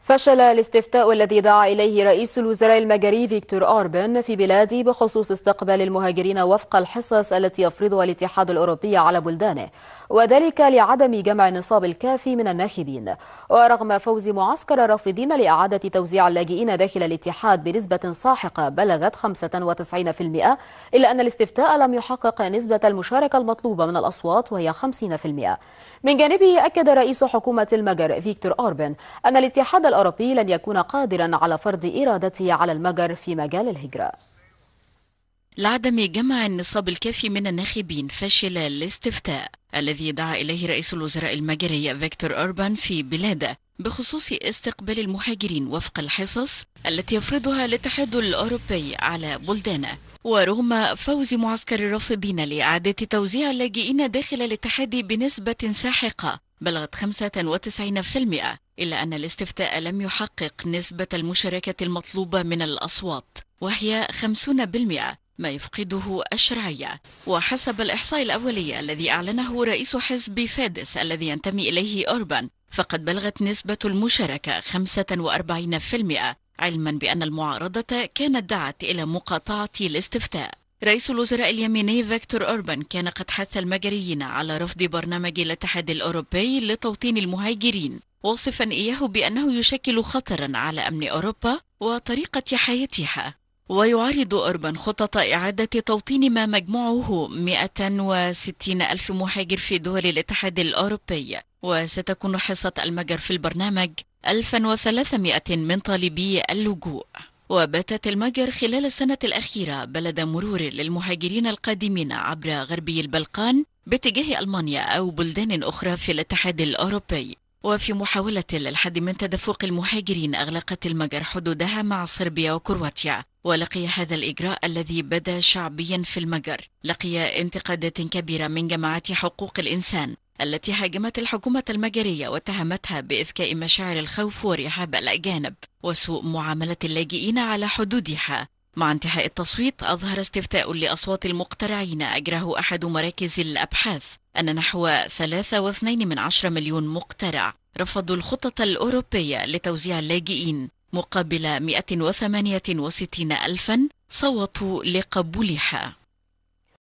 فشل الاستفتاء الذي دعا إليه رئيس الوزراء المجري فيكتور أوربان في بلاده بخصوص استقبال المهاجرين وفق الحصص التي يفرضها الاتحاد الأوروبي على بلدانه، وذلك لعدم جمع النصاب الكافي من الناخبين. ورغم فوز معسكر الرافضين لإعادة توزيع اللاجئين داخل الاتحاد بنسبة ساحقة بلغت 95%، إلا أن الاستفتاء لم يحقق نسبة المشاركة المطلوبة من الأصوات وهي 50%. من جانبه أكد رئيس حكومة المجر فيكتور أوربان أن الاتحاد الأوروبي لن يكون قادرا على فرض إرادته على المجر في مجال الهجرة. لعدم جمع النصاب الكافي من الناخبين، فشل الاستفتاء الذي دعا إليه رئيس الوزراء المجري فيكتور أوربان في بلاده بخصوص استقبال المهاجرين وفق الحصص التي يفرضها الاتحاد الأوروبي على بلدانه. ورغم فوز معسكر الرافضين لإعادة توزيع اللاجئين داخل الاتحاد بنسبة ساحقة بلغت 95%، إلا أن الاستفتاء لم يحقق نسبة المشاركة المطلوبة من الأصوات وهي 50%، ما يفقده الشرعية. وحسب الإحصاء الأولي الذي أعلنه رئيس حزب فادس الذي ينتمي إليه أوربان، فقد بلغت نسبة المشاركة 45%، علما بأن المعارضة كانت دعت إلى مقاطعة الاستفتاء. رئيس الوزراء اليميني فيكتور أوربان كان قد حث المجريين على رفض برنامج الاتحاد الأوروبي لتوطين المهاجرين، واصفا إياه بأنه يشكل خطرا على أمن أوروبا وطريقة حياتها. ويعارض أوربان خطط إعادة توطين ما مجموعه 160 ألف مهاجر في دول الاتحاد الأوروبي، وستكون حصة المجر في البرنامج 1300 من طالبي اللجوء. وباتت المجر خلال السنة الأخيرة بلد مرور للمهاجرين القادمين عبر غربي البلقان باتجاه ألمانيا أو بلدان أخرى في الاتحاد الأوروبي. وفي محاولة للحد من تدفق المهاجرين أغلقت المجر حدودها مع صربيا وكرواتيا. ولقي هذا الإجراء الذي بدا شعبيا في المجر لقي انتقادات كبيرة من جماعات حقوق الإنسان التي هاجمت الحكومة المجرية واتهمتها بإذكاء مشاعر الخوف ورهاب الأجانب وسوء معاملة اللاجئين على حدودها. مع انتهاء التصويت، أظهر استفتاء لأصوات المقترعين أجراه أحد مراكز الأبحاث أن نحو 3.2 مليون مقترع رفضوا الخطط الأوروبية لتوزيع اللاجئين، مقابل 168 ألفا صوتوا لقبولها.